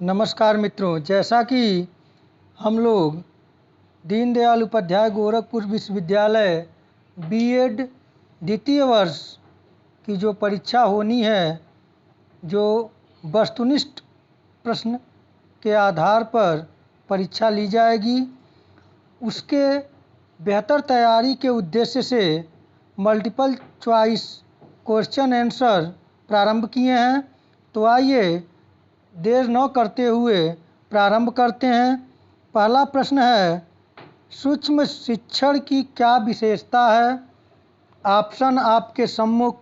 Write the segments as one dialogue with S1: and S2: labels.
S1: नमस्कार मित्रों, जैसा कि हम लोग दीनदयाल उपाध्याय गोरखपुर विश्वविद्यालय बीएड द्वितीय वर्ष की जो परीक्षा होनी है, जो वस्तुनिष्ठ प्रश्न के आधार पर परीक्षा ली जाएगी, उसके बेहतर तैयारी के उद्देश्य से मल्टीपल चॉइस क्वेश्चन आंसर प्रारंभ किए हैं। तो आइए देर न करते हुए प्रारंभ करते हैं। पहला प्रश्न है, सूक्ष्म शिक्षण की क्या विशेषता है? ऑप्शन आपके सम्मुख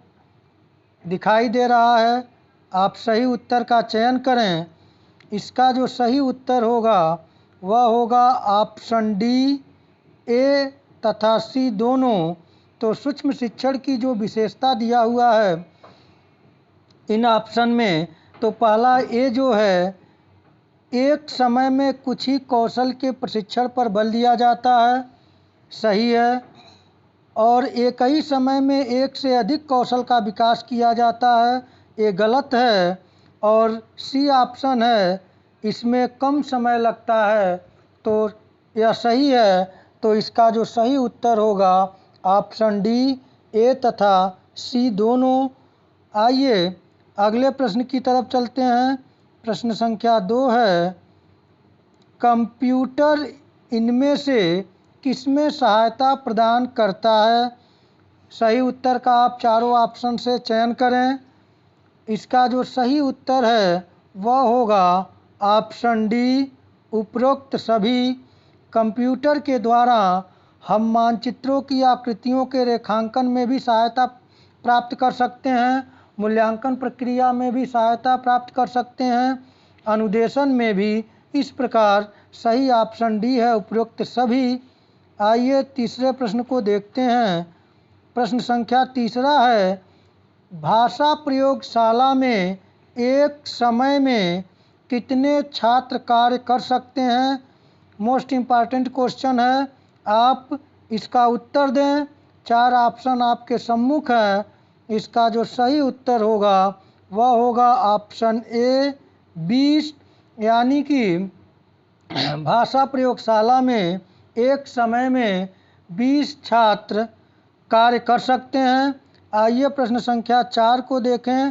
S1: दिखाई दे रहा है। आप सही उत्तर का चयन करें। इसका जो सही उत्तर होगा वह होगा ऑप्शन डी, ए तथा सी दोनों। तो सूक्ष्म शिक्षण की जो विशेषता दिया हुआ है इन ऑप्शन में, तो पहला ए जो है, एक समय में कुछ ही कौशल के प्रशिक्षण पर बल दिया जाता है, सही है। और एक ही समय में एक से अधिक कौशल का विकास किया जाता है, ये गलत है। और सी ऑप्शन है, इसमें कम समय लगता है, तो यह सही है। तो इसका जो सही उत्तर होगा ऑप्शन डी, ए तथा सी दोनों। आइए अगले प्रश्न की तरफ चलते हैं। प्रश्न संख्या 2 है, कंप्यूटर इनमें से किसमें सहायता प्रदान करता है? सही उत्तर का आप चारों ऑप्शन से चयन करें। इसका जो सही उत्तर है वह होगा ऑप्शन डी, उपरोक्त सभी। कंप्यूटर के द्वारा हम मानचित्रों की आकृतियों के रेखांकन में भी सहायता प्राप्त कर सकते हैं, मूल्यांकन प्रक्रिया में भी सहायता प्राप्त कर सकते हैं, अनुदेशन में भी। इस प्रकार सही ऑप्शन डी है, उपरोक्त सभी। आइए तीसरे प्रश्न को देखते हैं। प्रश्न संख्या तीसरा है, भाषा प्रयोगशाला में एक समय में कितने छात्र कार्य कर सकते हैं? मोस्ट इम्पॉर्टेंट क्वेश्चन है, आप इसका उत्तर दें। 4 ऑप्शन आपके सम्मुख हैं। इसका जो सही उत्तर होगा वह होगा ऑप्शन ए, 20। यानी कि भाषा प्रयोगशाला में एक समय में 20 छात्र कार्य कर सकते हैं। आइए प्रश्न संख्या 4 को देखें।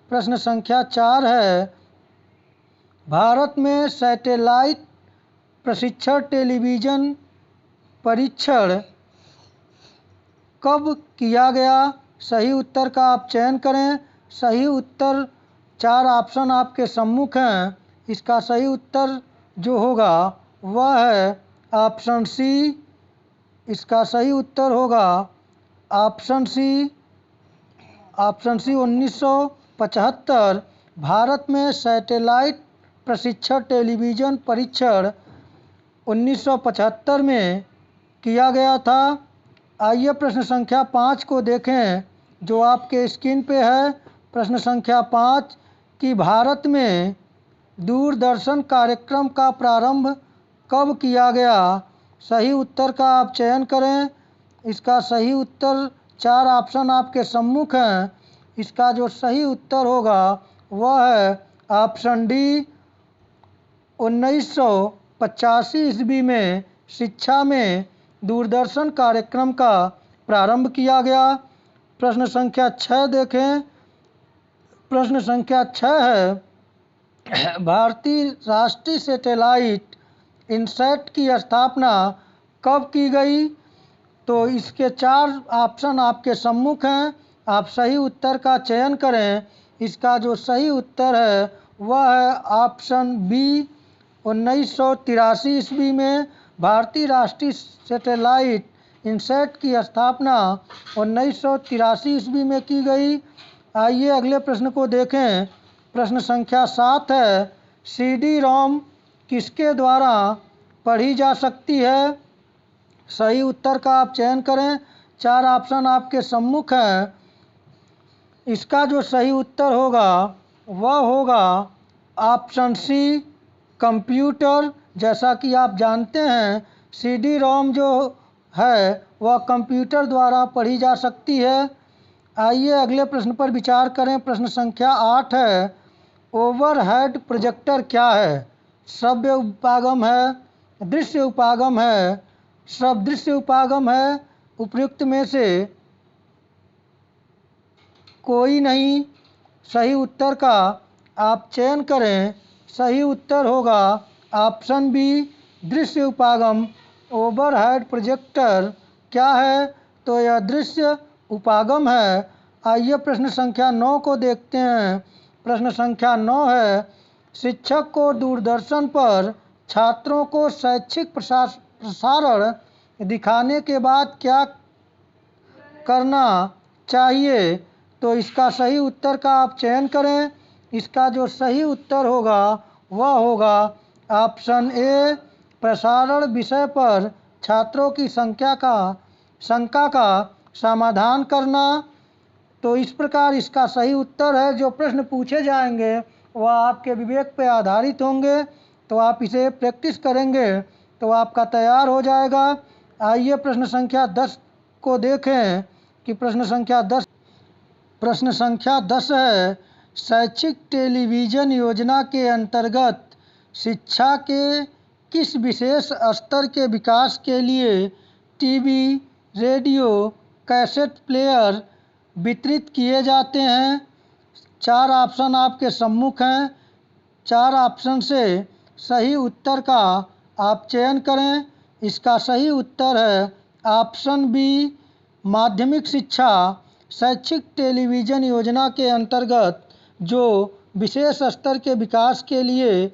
S1: प्रश्न संख्या 4 है, भारत में सैटेलाइट प्रशिक्षण टेलीविज़न परीक्षण कब किया गया? सही उत्तर का आप चयन करें। सही उत्तर 4 ऑप्शन आपके सम्मुख हैं। इसका सही उत्तर जो होगा वह है ऑप्शन सी। इसका सही उत्तर होगा option C. Option C 1975 Bharat में सैटेलाइट प्रशिक्षण टेलीविज़न परीक्षण 1975 में किया गया था। आइए प्रश्न संख्या 5 को देखें, जो आपके स्क्रीन पे है। प्रश्न संख्या 5 कि भारत में दूरदर्शन कार्यक्रम का प्रारंभ कब किया गया? सही उत्तर का आप चयन करें। इसका सही उत्तर 4 ऑप्शन आपके सम्मुख हैं। इसका जो सही उत्तर होगा वह है ऑप्शन डी, 1985 ईस्वी में शिक्षा में दूरदर्शन कार्यक्रम का प्रारंभ किया गया। प्रश्न संख्या 6 देखें। प्रश्न संख्या 6 है, भारतीय राष्ट्रीय सैटेलाइट इनसैट की स्थापना कब की गई? तो इसके 4 ऑप्शन आपके सम्मुख हैं। आप सही उत्तर का चयन करें। इसका जो सही उत्तर है वह है ऑप्शन बी, 1983 ईस्वी में भारतीय राष्ट्रीय सैटेलाइट इनसैट की स्थापना 1983 ईस्वी में की गई। आइए अगले प्रश्न को देखें। प्रश्न संख्या 7 है, सीडी रोम किसके द्वारा पढ़ी जा सकती है? सही उत्तर का आप चयन करें। 4 ऑप्शन आपके सम्मुख हैं। इसका जो सही उत्तर होगा वह होगा ऑप्शन सी, कंप्यूटर। जैसा कि आप जानते हैं, सीडी रोम जो है वह कंप्यूटर द्वारा पढ़ी जा सकती है। आइए अगले प्रश्न पर विचार करें। प्रश्न संख्या 8 है, ओवरहेड प्रोजेक्टर क्या है? श्रव्य उपागम है, दृश्य उपागम है, श्रव्य दृश्य उपागम है, उपयुक्त में से कोई नहीं। सही उत्तर का आप चयन करें। सही उत्तर होगा ऑप्शन बी, दृश्य उपागम। ओवरहेड प्रोजेक्टर क्या है? तो यह दृश्य उपागम है। आइए प्रश्न संख्या 9 को देखते हैं। प्रश्न संख्या 9 है, शिक्षक को दूरदर्शन पर छात्रों को शैक्षिक प्रसारण दिखाने के बाद क्या करना चाहिए? तो इसका सही उत्तर का आप चयन करें। इसका जो सही उत्तर होगा वह होगा ऑप्शन ए, प्रसारण विषय पर छात्रों की शंका का समाधान करना। तो इस प्रकार इसका सही उत्तर है। जो प्रश्न पूछे जाएंगे वह आपके विवेक पर आधारित होंगे, तो आप इसे प्रैक्टिस करेंगे तो आपका तैयार हो जाएगा। आइए प्रश्न संख्या 10 को देखें कि प्रश्न संख्या 10 है, शैक्षिक टेलीविज़न योजना के अंतर्गत शिक्षा के किस विशेष स्तर के विकास के लिए टीवी, रेडियो, कैसेट प्लेयर वितरित किए जाते हैं? 4 ऑप्शन आपके सम्मुख हैं। 4 ऑप्शन से सही उत्तर का आप चयन करें। इसका सही उत्तर है ऑप्शन बी, माध्यमिक शिक्षा। शैक्षिक टेलीविज़न योजना के अंतर्गत जो विशेष स्तर के विकास के लिए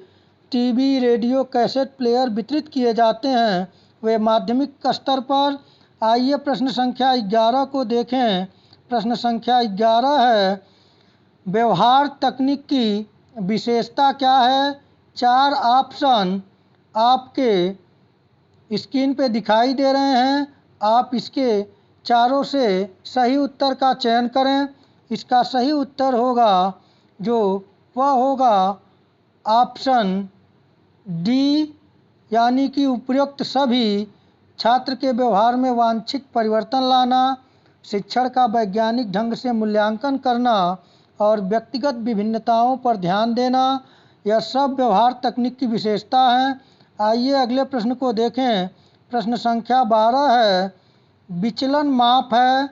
S1: टीवी, रेडियो, कैसेट प्लेयर वितरित किए जाते हैं वे माध्यमिक स्तर पर। आइए प्रश्न संख्या 11 को देखें। प्रश्न संख्या 11 है, व्यवहार तकनीक की विशेषता क्या है? 4 ऑप्शन आपके स्क्रीन पे दिखाई दे रहे हैं। आप इसके चारों से सही उत्तर का चयन करें। इसका सही उत्तर होगा वह होगा ऑप्शन डी, यानी कि उपयुक्त सभी। छात्र के व्यवहार में वांछित परिवर्तन लाना, शिक्षण का वैज्ञानिक ढंग से मूल्यांकन करना और व्यक्तिगत विभिन्नताओं पर ध्यान देना, यह सब व्यवहार तकनीक की विशेषता है। आइए अगले प्रश्न को देखें। प्रश्न संख्या 12 है, विचलन माप है।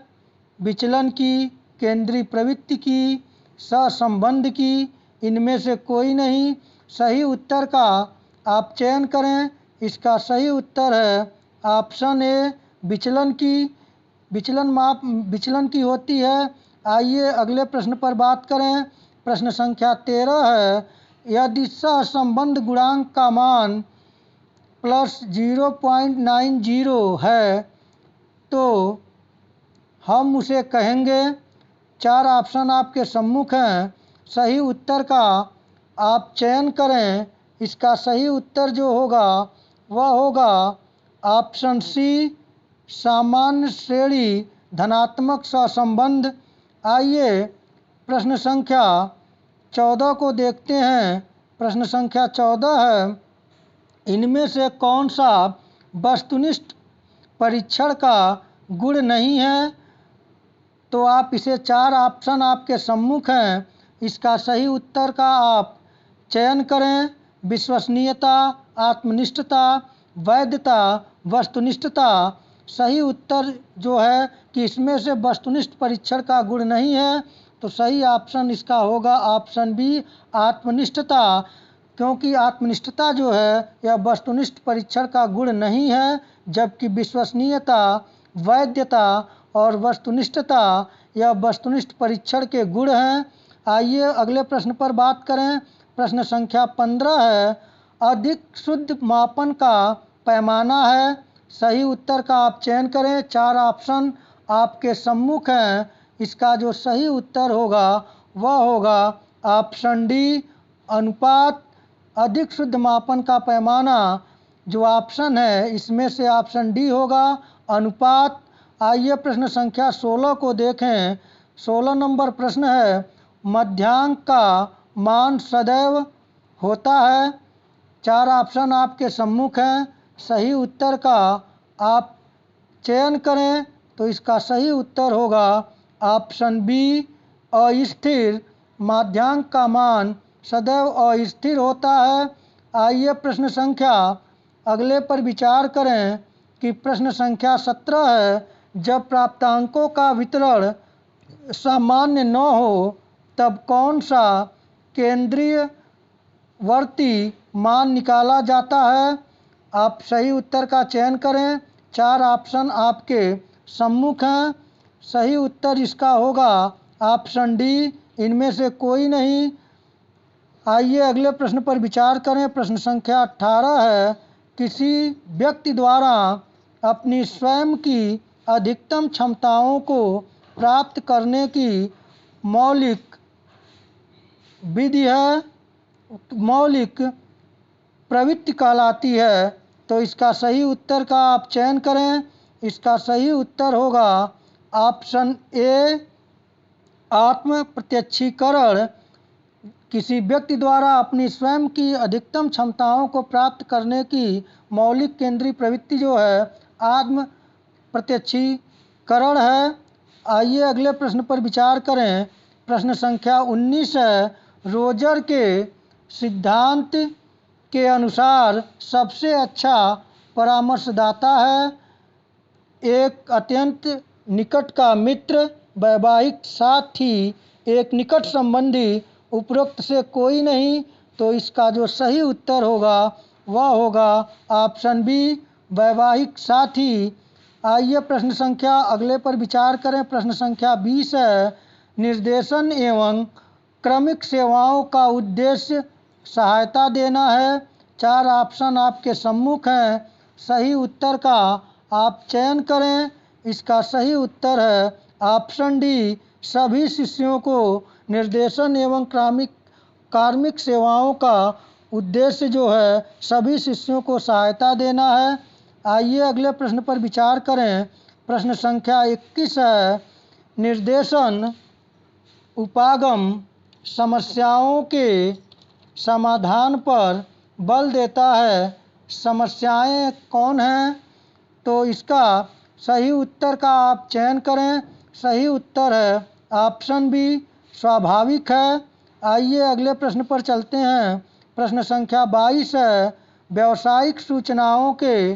S1: विचलन की, केंद्रीय प्रवृत्ति की, सहसंबंध की, इनमें से कोई नहीं। सही उत्तर का आप चयन करें। इसका सही उत्तर है ऑप्शन ए, विचलन की। विचलन माप विचलन की होती है। आइए अगले प्रश्न पर बात करें। प्रश्न संख्या 13 है, यदि सहसंबंध गुणांक का मान प्लस 0.90 है तो हम उसे कहेंगे। 4 ऑप्शन आपके सम्मुख हैं। सही उत्तर का आप चयन करें। इसका सही उत्तर जो होगा वह होगा ऑप्शन सी, सामान्य श्रेणी धनात्मक सहसंबंध। आइए प्रश्न संख्या 14 को देखते हैं। प्रश्न संख्या 14 है, इनमें से कौन सा वस्तुनिष्ठ परीक्षण का गुण नहीं है? तो आप इसे 4 ऑप्शन आपके सम्मुख हैं। इसका सही उत्तर का आप चयन करें। विश्वसनीयता, आत्मनिष्ठता, वैधता, वस्तुनिष्ठता। सही उत्तर जो है कि इसमें से वस्तुनिष्ठ परीक्षण का गुण नहीं है, तो सही ऑप्शन इसका होगा ऑप्शन बी, आत्मनिष्ठता। क्योंकि आत्मनिष्ठता जो है यह वस्तुनिष्ठ परीक्षण का गुण नहीं है, जबकि विश्वसनीयता, वैधता और वस्तुनिष्ठता यह वस्तुनिष्ठ परीक्षण के गुण हैं। आइए अगले प्रश्न पर बात करें। प्रश्न संख्या 15 है, अधिक शुद्ध मापन का पैमाना है। सही उत्तर का आप चयन करें। 4 ऑप्शन आपके सम्मुख हैं। इसका जो सही उत्तर होगा वह होगा ऑप्शन डी, अनुपात। अधिक शुद्ध मापन का पैमाना जो ऑप्शन है इसमें से ऑप्शन डी होगा, अनुपात। आइए प्रश्न संख्या 16 को देखें। 16 नंबर प्रश्न है, मध्यांक का मान सदैव होता है। 4 ऑप्शन आपके सम्मुख हैं। सही उत्तर का आप चयन करें। तो इसका सही उत्तर होगा ऑप्शन बी, अस्थिर। माध्यांक का मान सदैव अस्थिर होता है। आइए प्रश्न संख्या अगले पर विचार करें कि प्रश्न संख्या 17 है, जब प्राप्तांकों का वितरण सामान्य न हो तब कौन सा केंद्रीय वर्ती मान निकाला जाता है। आप सही उत्तर का चयन करें। 4 ऑप्शन आपके सम्मुख हैं। सही उत्तर इसका होगा ऑप्शन डी, इनमें से कोई नहीं। आइए अगले प्रश्न पर विचार करें। प्रश्न संख्या 18 है, किसी व्यक्ति द्वारा अपनी स्वयं की अधिकतम क्षमताओं को प्राप्त करने की मौलिक विधि है, मौलिक प्रवृत्ति कहलाती है। तो इसका सही उत्तर का आप चयन करें। इसका सही उत्तर होगा ऑप्शन ए, आत्म प्रत्यक्षीकरण। किसी व्यक्ति द्वारा अपनी स्वयं की अधिकतम क्षमताओं को प्राप्त करने की मौलिक केंद्रीय प्रवृत्ति जो है आत्म प्रत्यक्षीकरण है। आइए अगले प्रश्न पर विचार करें। प्रश्न संख्या 19 है, रोजर के सिद्धांत के अनुसार सबसे अच्छा परामर्शदाता है एक अत्यंत निकट का मित्र, वैवाहिक साथी, एक निकट संबंधी, उपरोक्त से कोई नहीं। तो इसका जो सही उत्तर होगा वह होगा ऑप्शन बी, वैवाहिक साथी। आइए प्रश्न संख्या अगले पर विचार करें। प्रश्न संख्या 20 है, निर्देशन एवं क्रमिक सेवाओं का उद्देश्य सहायता देना है। 4 ऑप्शन आपके सम्मुख हैं। सही उत्तर का आप चयन करें। इसका सही उत्तर है ऑप्शन डी, सभी शिष्यों को निर्देशन एवं कार्मिक सेवाओं का उद्देश्य जो है सभी शिष्यों को सहायता देना है। आइए अगले प्रश्न पर विचार करें। प्रश्न संख्या 21 है, निर्देशन उपागम समस्याओं के समाधान पर बल देता है। समस्याएं कौन हैं? तो इसका सही उत्तर का आप चयन करें। सही उत्तर है ऑप्शन बी, स्वाभाविक है। आइए अगले प्रश्न पर चलते हैं। प्रश्न संख्या 22 है, व्यावसायिक सूचनाओं के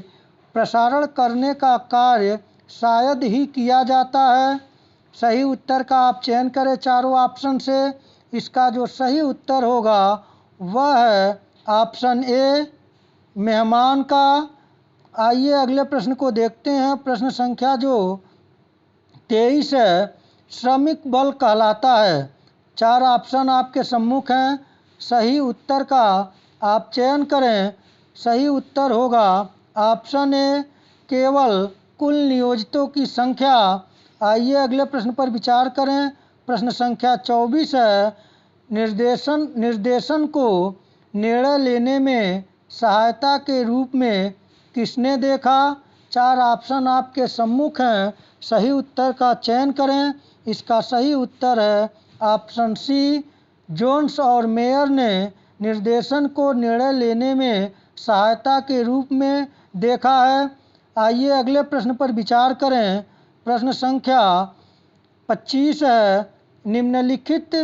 S1: प्रसारण करने का कार्य शायद ही किया जाता है। सही उत्तर का आप चयन करें चारों ऑप्शन से। इसका जो सही उत्तर होगा वह है ऑप्शन ए, मेहमान का। आइए अगले प्रश्न को देखते हैं। प्रश्न संख्या जो 23 है, श्रमिक बल कहलाता है। 4 ऑप्शन आपके सम्मुख हैं। सही उत्तर का आप चयन करें। सही उत्तर होगा ऑप्शन ए, केवल कुल नियोजितों की संख्या। आइए अगले प्रश्न पर विचार करें। प्रश्न संख्या 24 है, निर्देशन को निर्णय लेने में सहायता के रूप में किसने देखा। 4 ऑप्शन आपके सम्मुख हैं। सही उत्तर का चयन करें। इसका सही उत्तर है ऑप्शन सी, जोन्स और मेयर ने निर्देशन को निर्णय लेने में सहायता के रूप में देखा है। आइए अगले प्रश्न पर विचार करें। प्रश्न संख्या 25 है, निम्नलिखित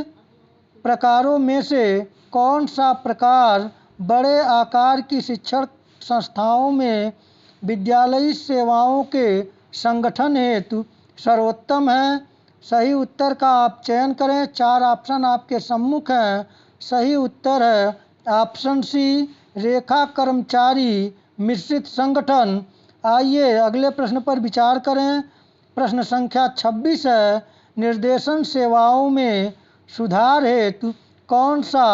S1: प्रकारों में से कौन सा प्रकार बड़े आकार की शिक्षण संस्थाओं में विद्यालयी सेवाओं के संगठन हेतु सर्वोत्तम है। सही उत्तर का आप चयन करें। 4 ऑप्शन आपके सम्मुख हैं। सही उत्तर है ऑप्शन सी, रेखा कर्मचारी मिश्रित संगठन। आइए अगले प्रश्न पर विचार करें। प्रश्न संख्या 26 है, निर्देशन सेवाओं में सुधार हेतु कौन सा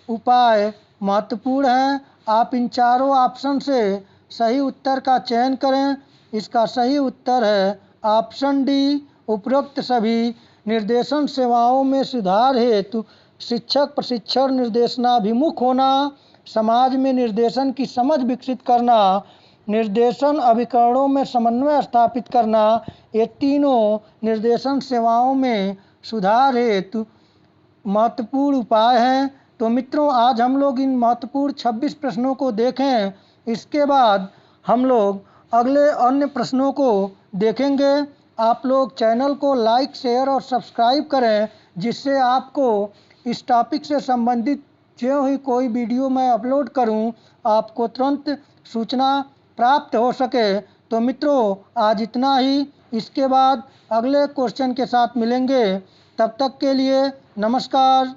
S1: उपाय महत्वपूर्ण है। आप इन चारों ऑप्शन से सही उत्तर का चयन करें। इसका सही उत्तर है ऑप्शन डी, उपरोक्त सभी निर्देशन सेवाओं में सुधार हेतु शिक्षक प्रशिक्षण निर्देशनाभिमुख होना, समाज में निर्देशन की समझ विकसित करना, निर्देशन अभिकरणों में समन्वय स्थापित करना, ये तीनों निर्देशन सेवाओं में सुधार हेतु महत्वपूर्ण उपाय हैं। तो मित्रों, आज हम लोग इन महत्वपूर्ण 26 प्रश्नों को देखें। इसके बाद हम लोग अगले अन्य प्रश्नों को देखेंगे। आप लोग चैनल को लाइक, शेयर और सब्सक्राइब करें, जिससे आपको इस टॉपिक से संबंधित ज्यों ही कोई वीडियो मैं अपलोड करूं, आपको तुरंत सूचना प्राप्त हो सके। तो मित्रों, आज इतना ही। इसके बाद अगले क्वेश्चन के साथ मिलेंगे। तब तक के लिए नमस्कार।